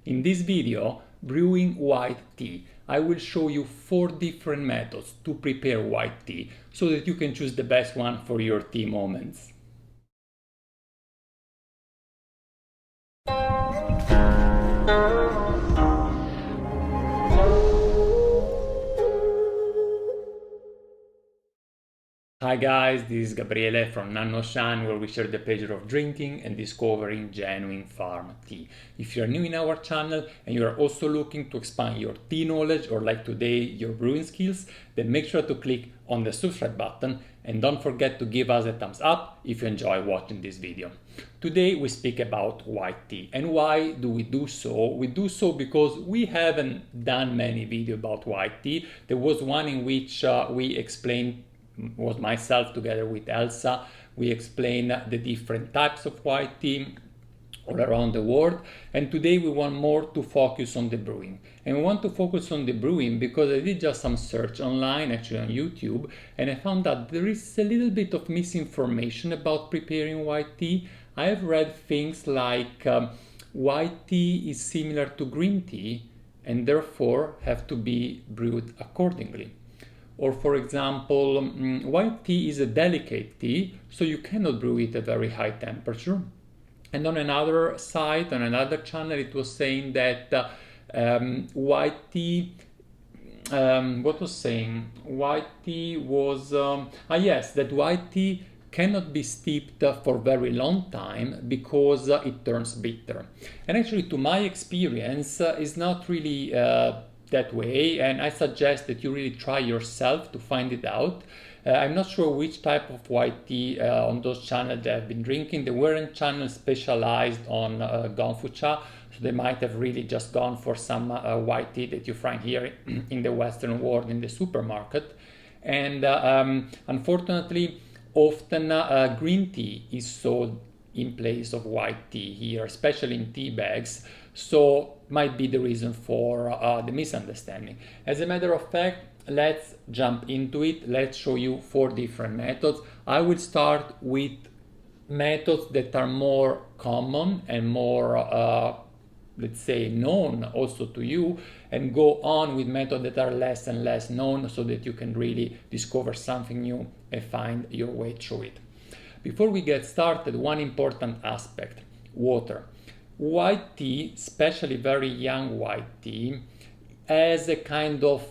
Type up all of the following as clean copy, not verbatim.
In this video, brewing white tea, I will show you 4 different methods to prepare white tea so that you can choose the best one for your tea moments. Hi guys, this is Gabriele from nannuoshan, where we share the pleasure of drinking and discovering genuine farm tea. If you are new in our channel and you are also looking to expand your tea knowledge or like today your brewing skills, then make sure to click on the subscribe button and don't forget to give us a thumbs up if you enjoy watching this video. Today we speak about white tea. And why do we do so? We do so because we haven't done many videos about white tea. There was one in which we explained, was myself together with Elsa, we explain the different types of white tea all around the world, and today we want more to focus on the brewing. And we want to focus on the brewing because I did just some search online, actually on YouTube, and I found that there is a little bit of misinformation about preparing white tea. I have read things like white tea is similar to green tea and therefore have to be brewed accordingly. Or for example, white tea is a delicate tea, so you cannot brew it at a very high temperature. And on another site, on another channel, it was saying that white tea, what was saying? White tea was, yes, that white tea cannot be steeped for a very long time because it turns bitter. And actually, to my experience, is not really that way, and I suggest that you really try yourself to find it out. I'm not sure which type of white tea on those channels they have been drinking. They weren't channels specialized on Gongfucha, so they might have really just gone for some white tea that you find here in the Western world in the supermarket. And unfortunately, often green tea is sold in place of white tea here, especially in tea bags, so might be the reason for the misunderstanding. As a matter of fact, let's jump into it. Let's show you 4 different methods. I will start with methods that are more common and more let's say known also to you, and go on with methods that are less and less known so that you can really discover something new and find your way through it. Before we get started, one important aspect: water. White tea, especially very young white tea, has a kind of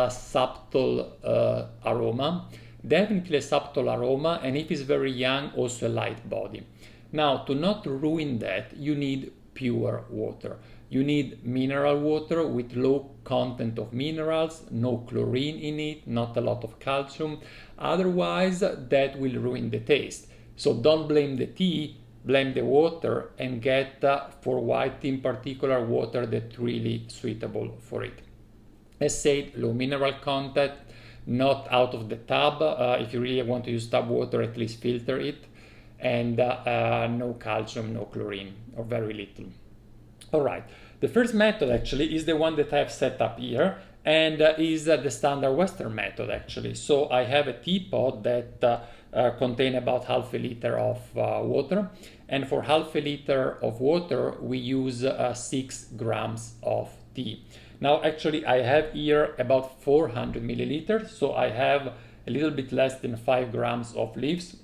subtle aroma, definitely a subtle aroma, and if it's very young, also a light body. Now, to not ruin that, you need pure water. You need mineral water with low content of minerals, no chlorine in it, not a lot of calcium. Otherwise, that will ruin the taste. So don't blame the tea, blame the water, and get for white tea in particular water that's really suitable for it. As said, low mineral content, not out of the tub. If you really want to use tub water, at least filter it, and no calcium, no chlorine, or very little. All right, the first method actually is the one that I have set up here, and is the standard Western method actually. So I have a teapot that contain about half a liter of water, and for half a liter of water we use 6 grams of tea. Now actually I have here about 400 milliliters, so I have a little bit less than 5 grams of leaves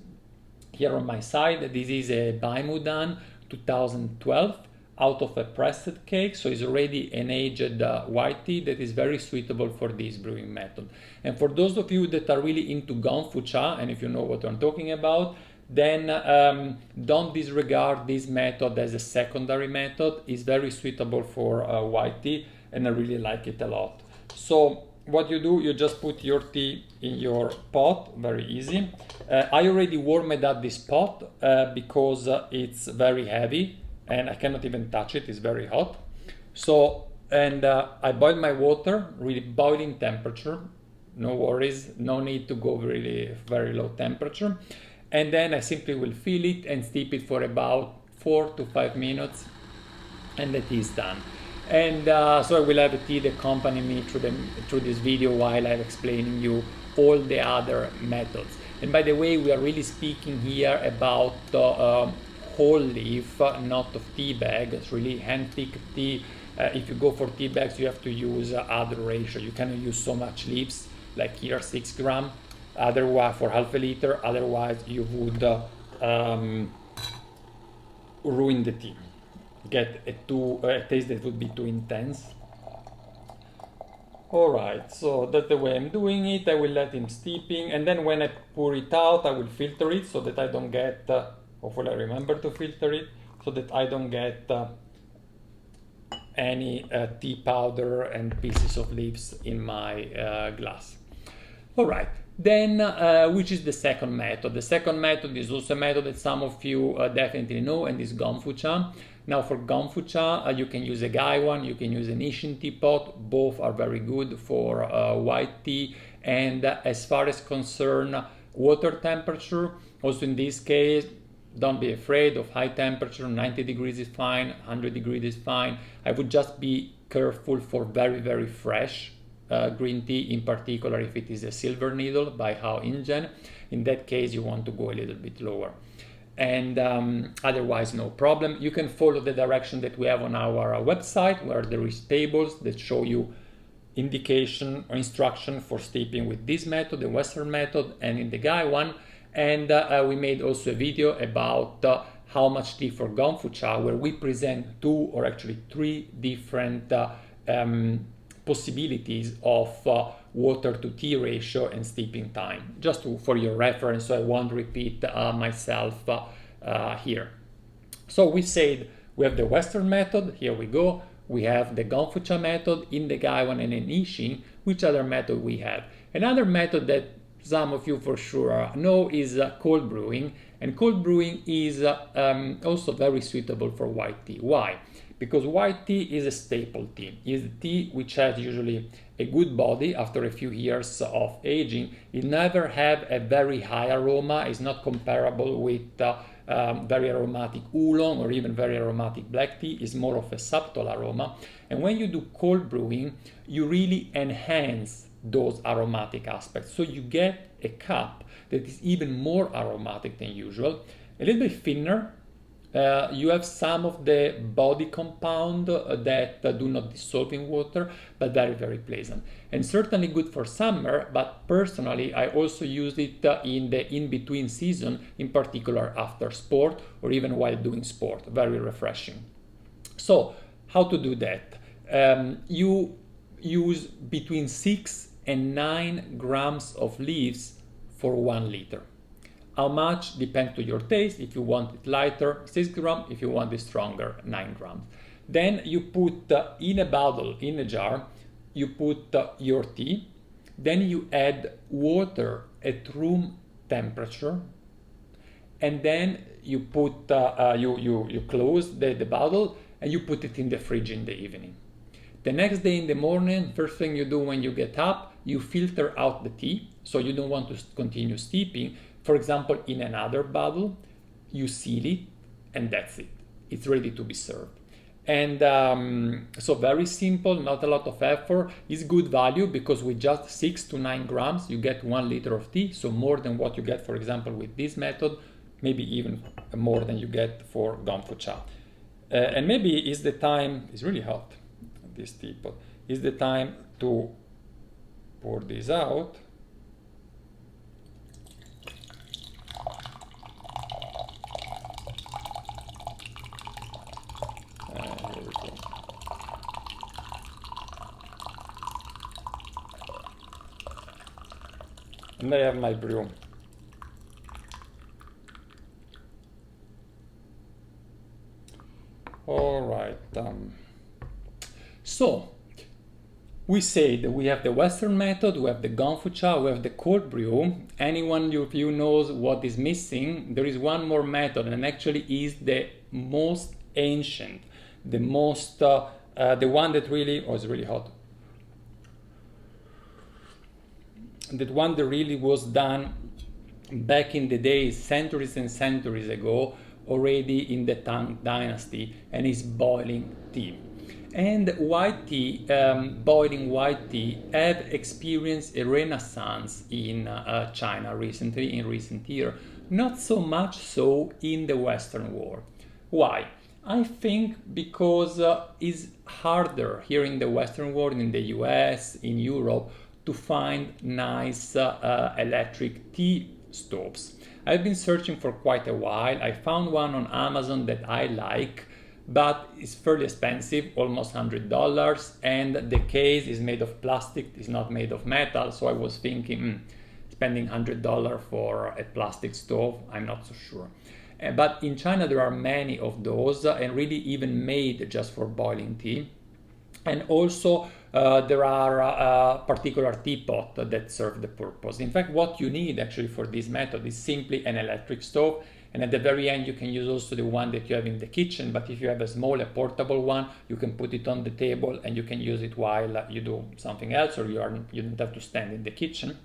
here on my side. This is a Baimudan 2012 out of a pressed cake, so it's already an aged white tea that is very suitable for this brewing method. And for those of you that are really into Gongfucha, and if you know what I'm talking about, then don't disregard this method as a secondary method. It's very suitable for white tea, and I really like it a lot. So what you do, you just put your tea in your pot, very easy. I already warmed up this pot because it's very heavy and I cannot even touch it, it's very hot. So, and I boil my water, really boiling temperature, no worries, no need to go really very low temperature. And then I simply will fill it and steep it for about 4 to 5 minutes, and the tea is done. And so I will have a tea that accompany me through this video while I'm explaining you all the other methods. And by the way, we are really speaking here about whole leaf, not of tea bag. It's really hand-picked tea. If you go for tea bags, you have to use other ratio. You cannot use so much leaves, like here, 6 grams. Otherwise, for half a liter, otherwise you would ruin the tea. Get a taste that would be too intense. Alright, so that's the way I'm doing it. I will let him steeping, and then when I pour it out, I will filter it so that I don't get, hopefully I remember to filter it, so that I don't get any tea powder and pieces of leaves in my glass. Alright, then which is the second method? The second method is also a method that some of you definitely know, and is Gongfucha. Now for Gongfucha, you can use a Gaiwan, you can use an Ishin teapot. Both are very good for white tea. And as far as concern water temperature, also in this case, don't be afraid of high temperature. 90 degrees is fine, 100 degrees is fine. I would just be careful for very, very fresh green tea, in particular if it is a silver needle by Hao Ingen. In that case, you want to go a little bit lower. And otherwise, no problem. You can follow the direction that we have on our website, where there is tables that show you indication or instruction for steeping with this method, the Western method, and in the Gaiwan. And we made also a video about how much tea for Gongfucha, where we present 2 or actually 3 different possibilities of water to tea ratio and steeping time, just for your reference, so I won't repeat myself here. So we said we have the Western method, here we go. We have the Gongfucha method in the Gaiwan and in Ishin. Which other method we have? Another method that some of you for sure know is cold brewing, and cold brewing is also very suitable for white tea. Why? Because white tea is a staple tea. It's a tea which has usually a good body after a few years of aging. It never have a very high aroma. It's not comparable with very aromatic oolong or even very aromatic black tea. It's more of a subtle aroma. And when you do cold brewing, you really enhance those aromatic aspects. So you get a cup that is even more aromatic than usual, a little bit thinner. You have some of the body compound that do not dissolve in water, but very, very pleasant. And certainly good for summer, but personally, I also use it in the in-between season, in particular after sport or even while doing sport. Very refreshing. So, how to do that? You use between 6 and 9 grams of leaves for 1 liter. How much depends to your taste. If you want it lighter, 6 grams. If you want it stronger, 9 grams. Then you put in a bottle, in a jar, you put your tea. Then you add water at room temperature. And then you put, you close the bottle and you put it in the fridge in the evening. The next day in the morning, first thing you do when you get up, you filter out the tea. So you don't want to continue steeping. For example, in another bottle, you seal it, and that's it. It's ready to be served. And so very simple, not a lot of effort. It's good value because with just 6 to 9 grams, you get 1 liter of tea. So more than what you get, for example, with this method, maybe even more than you get for Gongfucha. And maybe it's the time, it's really hot, this teapot, it's the time to pour this out. And I have my brew. All right. So we say that we have the Western method, we have the Gongfucha, we have the cold brew. Anyone of you knows what is missing? There is one more method, and actually is the most ancient, the most, the one that really, oh, it's really hot. That one that really was done back in the days, centuries and centuries ago, already in the Tang Dynasty, and is boiling tea. And white tea, boiling white tea, have experienced a renaissance in China recently, in recent years. Not so much so in the Western world. Why? I think because it's harder here in the Western world, in the US, in Europe, to find nice electric tea stoves. I've been searching for quite a while. I found one on Amazon that I like, but it's fairly expensive, almost $100, and the case is made of plastic, it's not made of metal, so I was thinking, spending $100 for a plastic stove, I'm not so sure. But in China there are many of those, and really even made just for boiling tea. And also there are particular teapot that serve the purpose. In fact, what you need actually for this method is simply an electric stove, and at the very end you can use also the one that you have in the kitchen, but if you have a small, a portable one, you can put it on the table and you can use it while you do something else, or you don't have to stand in the kitchen.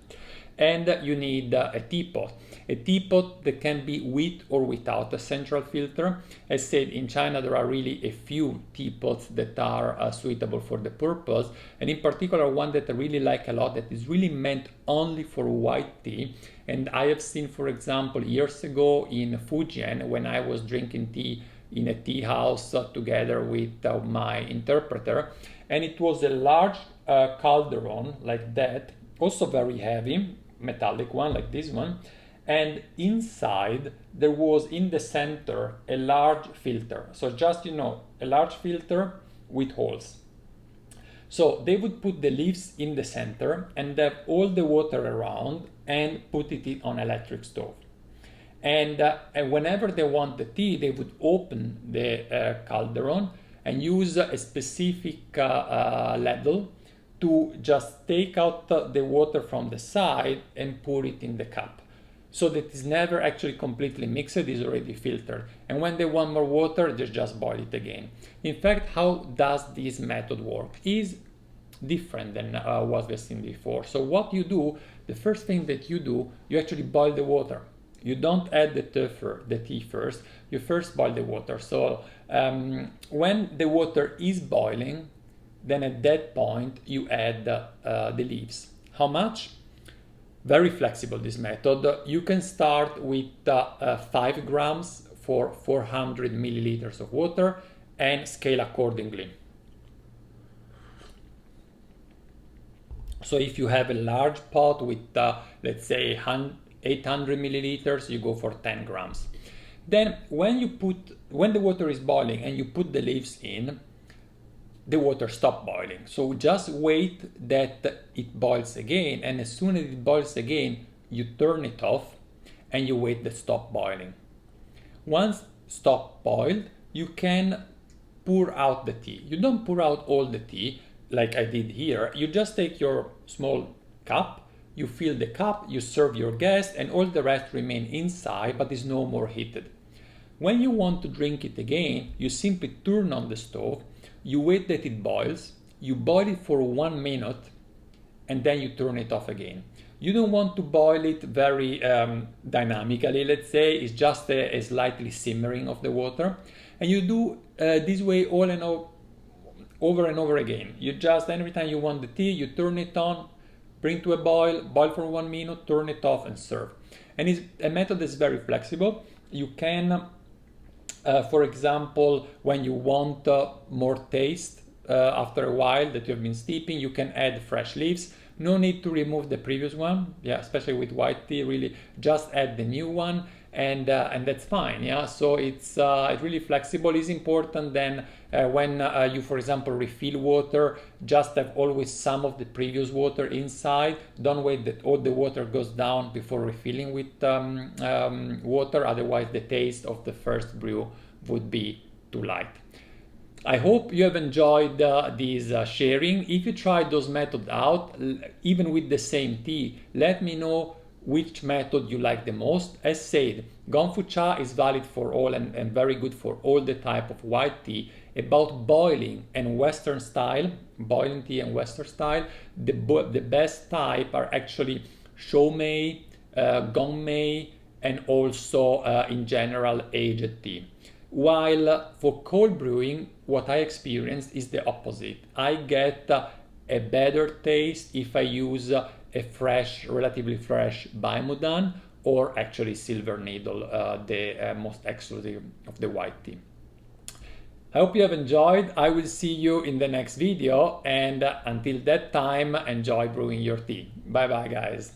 And you need a teapot that can be with or without a central filter. As said, in China there are really a few teapots that are suitable for the purpose, and in particular one that I really like a lot that is really meant only for white tea. And I have seen, for example, years ago in Fujian, when I was drinking tea in a tea house together with my interpreter, and it was a large cauldron like that, also very heavy, metallic one like this one, and inside there was in the center a large filter, so just a large filter with holes. So they would put the leaves in the center and have all the water around and put it on electric stove, and whenever they want the tea they would open the cauldron and use a specific ladle to just take out the water from the side and pour it in the cup, so that it's never actually completely mixed, it's already filtered. And when they want more water, they just boil it again. In fact, how does this method work is different than what we've seen before. So what you do, the first thing that you do, you actually boil the water. You don't add the tea first, you first boil the water. So when the water is boiling, then at that point you add the leaves. How much? Very flexible, this method. You can start with 5 grams for 400 milliliters of water and scale accordingly. So if you have a large pot with let's say 800 milliliters, you go for 10 grams. Then when the water is boiling and you put the leaves in, the water stops boiling. So just wait that it boils again, and as soon as it boils again, you turn it off and you wait that stop boiling. Once stop boiled, you can pour out the tea. You don't pour out all the tea like I did here. You just take your small cup, you fill the cup, you serve your guest, and all the rest remain inside but is no more heated. When you want to drink it again, you simply turn on the stove, you wait that it boils, you boil it for 1 minute, and then you turn it off again. You don't want to boil it very dynamically, let's say, it's just a slightly simmering of the water. And you do this way over and over again. You just, every time you want the tea, you turn it on, bring to a boil for 1 minute, turn it off and serve. And it's a method that's very flexible. You can for example, when you want more taste after a while that you have been steeping, you can add fresh leaves. No need to remove the previous one, especially with white tea, really just add the new one, and that's fine. So it's really flexible. It's important then when you, for example, refill water, just have always some of the previous water inside. Don't wait that all the water goes down before refilling with water, otherwise the taste of the first brew would be too light. I hope you have enjoyed this sharing. If you tried those methods out, even with the same tea, let me know which method you like the most. As said, Gongfucha is valid for all and very good for all the type of white tea. About boiling and Western style, boiling tea and Western style, the best type are actually Shomei, Gongmei, and also in general aged tea. While for cold brewing, what I experienced is the opposite. I get a better taste if I use a relatively fresh Baimudan or actually Silver Needle, the most exclusive of the white tea. I hope you have enjoyed. I will see you in the next video, and until that time, enjoy brewing your tea. Bye bye, guys.